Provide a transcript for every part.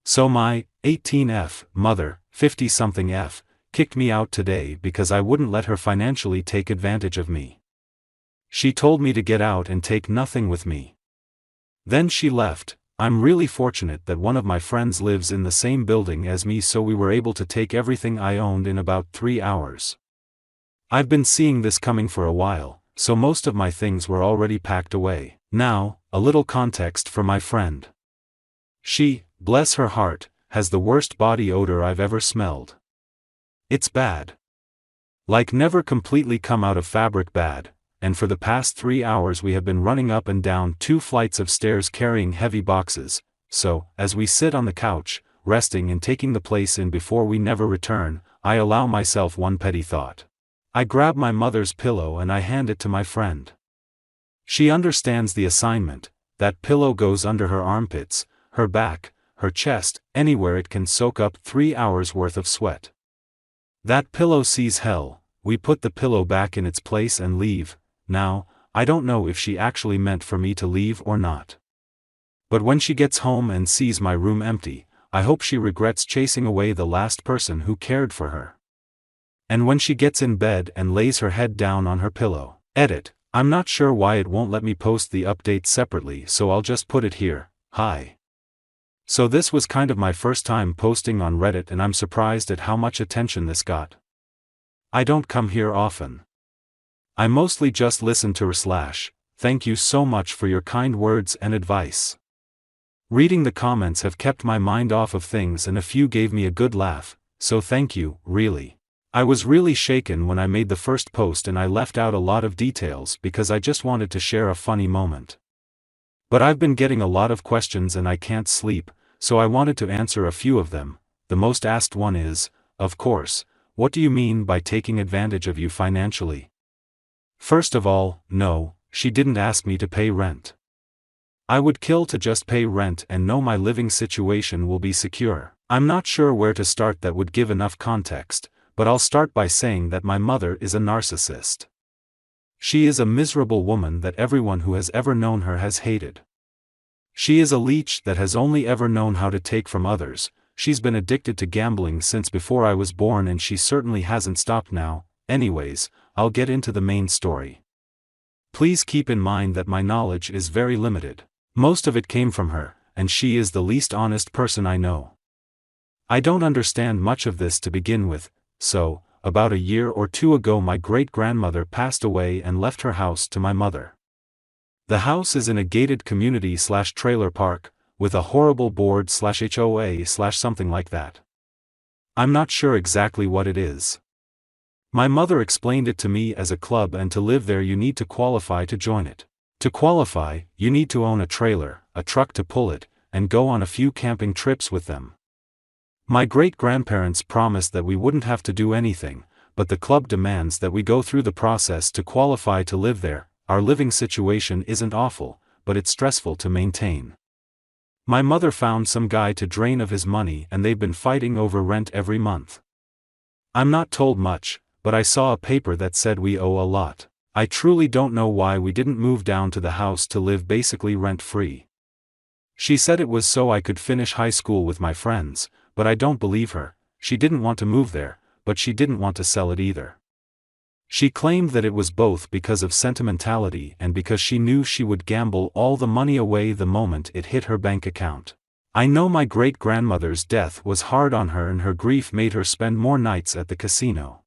So my 18F mother, 50-something F, kicked me out today because I wouldn't let her financially take advantage of me. She told me to get out and take nothing with me. Then she left. I'm really fortunate that one of my friends lives in the same building as me, so we were able to take everything I owned in about 3 hours. I've been seeing this coming for a while, so most of my things were already packed away. Now, a little context for my friend. She, bless her heart, has the worst body odor I've ever smelled. It's bad. Like never completely come out of fabric bad, and for the past 3 hours we have been running up and down 2 flights of stairs carrying heavy boxes, so, as we sit on the couch, resting and taking the place in before we never return, I allow myself one petty thought. I grab my mother's pillow and I hand it to my friend. She understands the assignment. That pillow goes under her armpits, her back, her chest, anywhere it can soak up 3 hours worth of sweat. That pillow sees hell. We put the pillow back in its place and leave. Now, I don't know if she actually meant for me to leave or not. But when she gets home and sees my room empty, I hope she regrets chasing away the last person who cared for her. And when she gets in bed and lays her head down on her pillow. Edit. I'm not sure why it won't let me post the update separately, so I'll just put it here. Hi. So this was kind of my first time posting on Reddit, and I'm surprised at how much attention this got. I don't come here often. I mostly just listen to r/. Thank you so much for your kind words and advice. Reading the comments have kept my mind off of things, and a few gave me a good laugh, so thank you, really. I was really shaken when I made the first post and I left out a lot of details because I just wanted to share a funny moment. But I've been getting a lot of questions and I can't sleep, so I wanted to answer a few of them. The most asked one is, of course, what do you mean by taking advantage of you financially? First of all, no, she didn't ask me to pay rent. I would kill to just pay rent and know my living situation will be secure. I'm not sure where to start that would give enough context, but I'll start by saying that my mother is a narcissist. She is a miserable woman that everyone who has ever known her has hated. She is a leech that has only ever known how to take from others. She's been addicted to gambling since before I was born, and she certainly hasn't stopped now. Anyways, I'll get into the main story. Please keep in mind that my knowledge is very limited. Most of it came from her, and she is the least honest person I know. I don't understand much of this to begin with, so, about a year or 2 ago my great-grandmother passed away and left her house to my mother. The house is in a gated community/trailer park, with a horrible board/HOA/something like that. I'm not sure exactly what it is. My mother explained it to me as a club, and to live there you need to qualify to join it. To qualify, you need to own a trailer, a truck to pull it, and go on a few camping trips with them. My great-grandparents promised that we wouldn't have to do anything, but the club demands that we go through the process to qualify to live there. Our living situation isn't awful, but it's stressful to maintain. My mother found some guy to drain of his money, and they've been fighting over rent every month. I'm not told much, but I saw a paper that said we owe a lot. I truly don't know why we didn't move down to the house to live basically rent-free. She said it was so I could finish high school with my friends, but I don't believe her. She didn't want to move there, but she didn't want to sell it either. She claimed that it was both because of sentimentality and because she knew she would gamble all the money away the moment it hit her bank account. I know my great-grandmother's death was hard on her, and her grief made her spend more nights at the casino.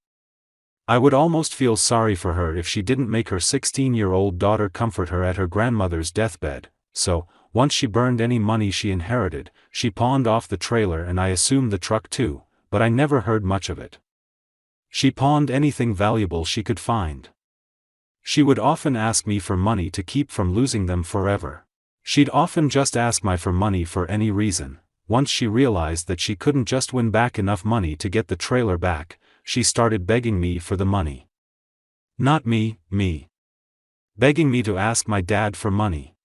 I would almost feel sorry for her if she didn't make her 16-year-old daughter comfort her at her grandmother's deathbed, so, once she burned any money she inherited, she pawned off the trailer and I assumed the truck too, but I never heard much of it. She pawned anything valuable she could find. She would often ask me for money to keep from losing them forever. She'd often just ask me for money for any reason. Once she realized that she couldn't just win back enough money to get the trailer back, she started begging me for the money. Not me. Begging me to ask my dad for money.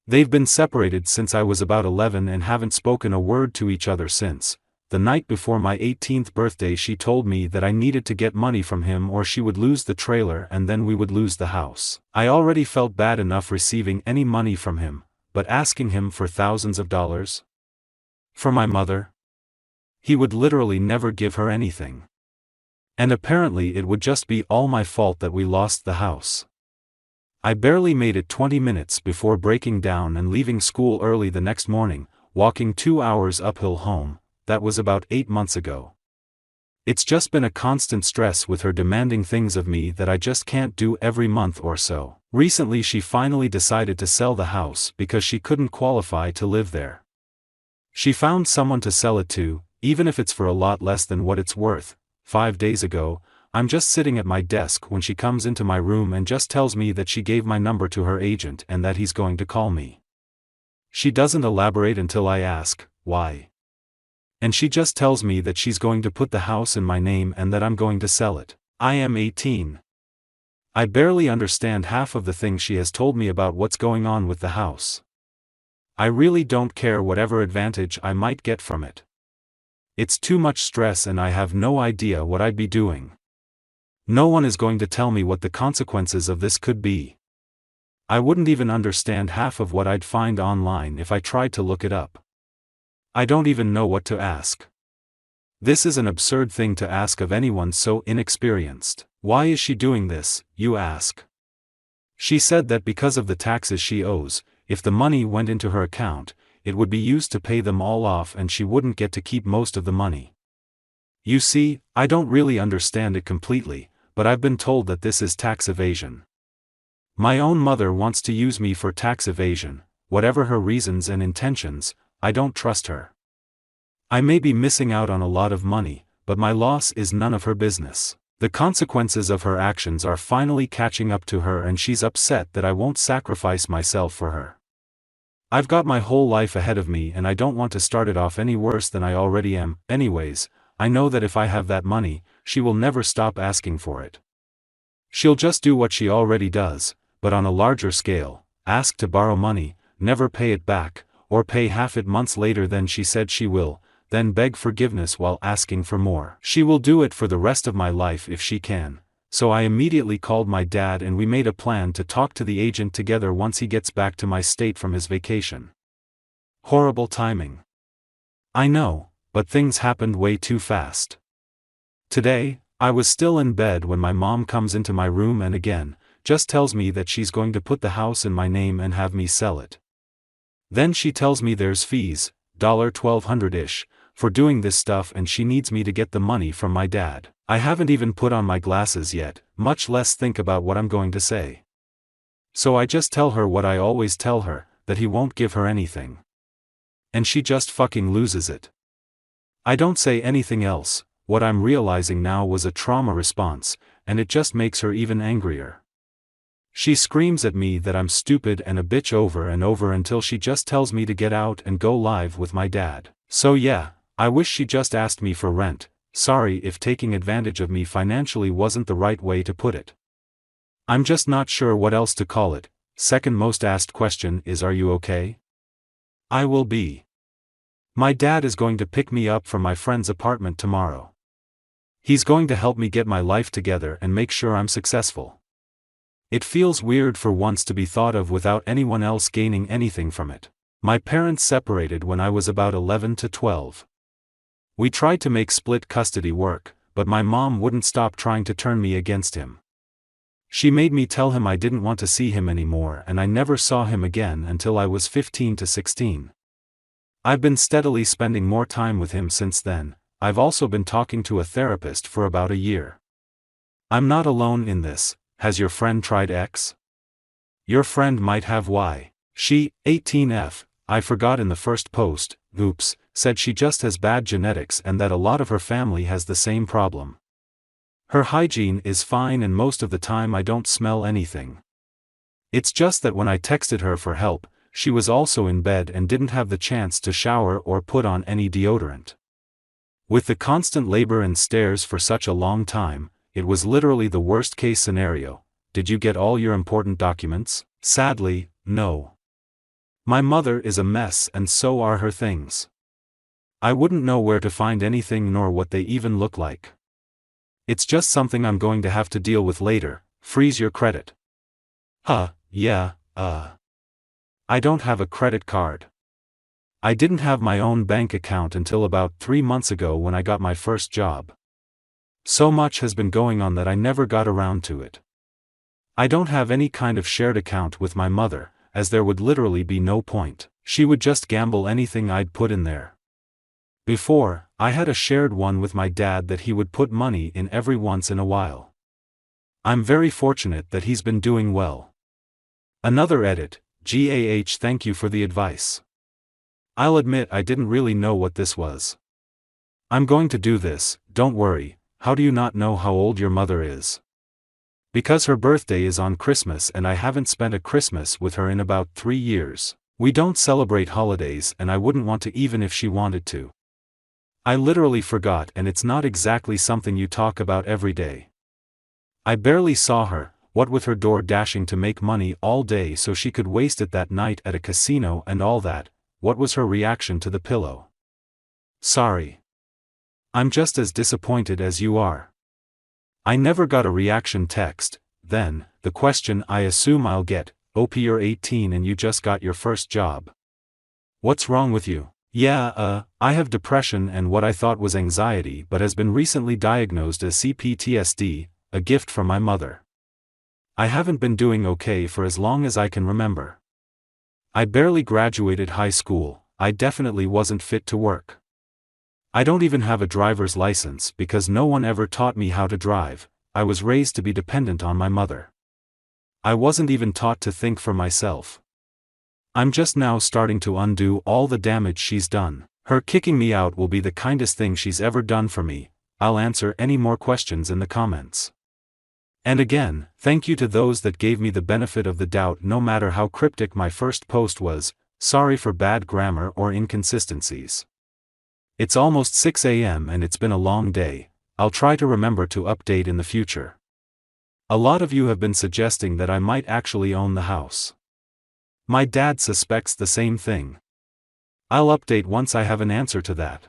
They've been separated since I was about 11 and haven't spoken a word to each other since. The night before my 18th birthday she told me that I needed to get money from him or she would lose the trailer and then we would lose the house. I already felt bad enough receiving any money from him, but asking him for thousands of dollars? For my mother? He would literally never give her anything. And apparently it would just be all my fault that we lost the house. I barely made it 20 minutes before breaking down and leaving school early the next morning, walking 2 hours uphill home. That was about 8 months ago. It's just been a constant stress with her demanding things of me that I just can't do every month or so. Recently she finally decided to sell the house because she couldn't qualify to live there. She found someone to sell it to, even if it's for a lot less than what it's worth. 5 days ago, I'm just sitting at my desk when she comes into my room and just tells me that she gave my number to her agent and that he's going to call me. She doesn't elaborate until I ask, why? And she just tells me that she's going to put the house in my name and that I'm going to sell it. I am 18. I barely understand half of the things she has told me about what's going on with the house. I really don't care whatever advantage I might get from it. It's too much stress and I have no idea what I'd be doing. No one is going to tell me what the consequences of this could be. I wouldn't even understand half of what I'd find online if I tried to look it up. I don't even know what to ask. This is an absurd thing to ask of anyone so inexperienced. Why is she doing this, you ask? She said that because of the taxes she owes, if the money went into her account, it would be used to pay them all off and she wouldn't get to keep most of the money. You see, I don't really understand it completely, but I've been told that this is tax evasion. My own mother wants to use me for tax evasion. Whatever her reasons and intentions, I don't trust her. I may be missing out on a lot of money, but my loss is none of her business. The consequences of her actions are finally catching up to her and she's upset that I won't sacrifice myself for her. I've got my whole life ahead of me and I don't want to start it off any worse than I already am. Anyways, I know that if I have that money, she will never stop asking for it. She'll just do what she already does, but on a larger scale, ask to borrow money, never pay it back, or pay half it months later than she said she will, then beg forgiveness while asking for more. She will do it for the rest of my life if she can, so I immediately called my dad and we made a plan to talk to the agent together once he gets back to my state from his vacation. Horrible timing. I know, but things happened way too fast. Today, I was still in bed when my mom comes into my room and again, just tells me that she's going to put the house in my name and have me sell it. Then she tells me there's fees, $1,200-ish, for doing this stuff and she needs me to get the money from my dad. I haven't even put on my glasses yet, much less think about what I'm going to say. So I just tell her what I always tell her, that he won't give her anything. And she just fucking loses it. I don't say anything else. What I'm realizing now was a trauma response, and it just makes her even angrier. She screams at me that I'm stupid and a bitch over and over until she just tells me to get out and go live with my dad. So yeah, I wish she just asked me for rent. Sorry if taking advantage of me financially wasn't the right way to put it. I'm just not sure what else to call it. Second most asked question is, are you okay? I will be. My dad is going to pick me up from my friend's apartment tomorrow. He's going to help me get my life together and make sure I'm successful. It feels weird for once to be thought of without anyone else gaining anything from it. My parents separated when I was about 11 to 12. We tried to make split custody work, but my mom wouldn't stop trying to turn me against him. She made me tell him I didn't want to see him anymore and I never saw him again until I was 15 to 16. I've been steadily spending more time with him since then. I've also been talking to a therapist for about a year. I'm not alone in this. Has your friend tried X? Your friend might have Y. She, 18F, I forgot in the first post, oops, said she just has bad genetics and that a lot of her family has the same problem. Her hygiene is fine and most of the time I don't smell anything. It's just that when I texted her for help, she was also in bed and didn't have the chance to shower or put on any deodorant. With the constant labor and stares for such a long time, it was literally the worst case scenario. Did you get all your important documents? Sadly, no. My mother is a mess and so are her things. I wouldn't know where to find anything nor what they even look like. It's just something I'm going to have to deal with later. Freeze your credit. Yeah, I don't have a credit card. I didn't have my own bank account until about 3 months ago when I got my first job. So much has been going on that I never got around to it. I don't have any kind of shared account with my mother, as there would literally be no point. She would just gamble anything I'd put in there. Before, I had a shared one with my dad that he would put money in every once in a while. I'm very fortunate that he's been doing well. Another edit, GAH, thank you for the advice. I'll admit I didn't really know what this was. I'm going to do this, don't worry. How do you not know how old your mother is? Because her birthday is on Christmas and I haven't spent a Christmas with her in about 3 years. We don't celebrate holidays and I wouldn't want to even if she wanted to. I literally forgot, and it's not exactly something you talk about every day. I barely saw her, what with her door dashing to make money all day so she could waste it that night at a casino and all that. What was her reaction to the pillow? Sorry. I'm just as disappointed as you are. I never got a reaction text. Then, the question I assume I'll get, OP, you're 18 and you just got your first job. What's wrong with you? Yeah, I have depression and what I thought was anxiety but has been recently diagnosed as CPTSD, a gift from my mother. I haven't been doing okay for as long as I can remember. I barely graduated high school, I definitely wasn't fit to work. I don't even have a driver's license because no one ever taught me how to drive. I was raised to be dependent on my mother. I wasn't even taught to think for myself. I'm just now starting to undo all the damage she's done. Her kicking me out will be the kindest thing she's ever done for me. I'll answer any more questions in the comments. And again, thank you to those that gave me the benefit of the doubt no matter how cryptic my first post was. Sorry for bad grammar or inconsistencies. It's almost 6 a.m. and it's been a long day. I'll try to remember to update in the future. A lot of you have been suggesting that I might actually own the house. My dad suspects the same thing. I'll update once I have an answer to that.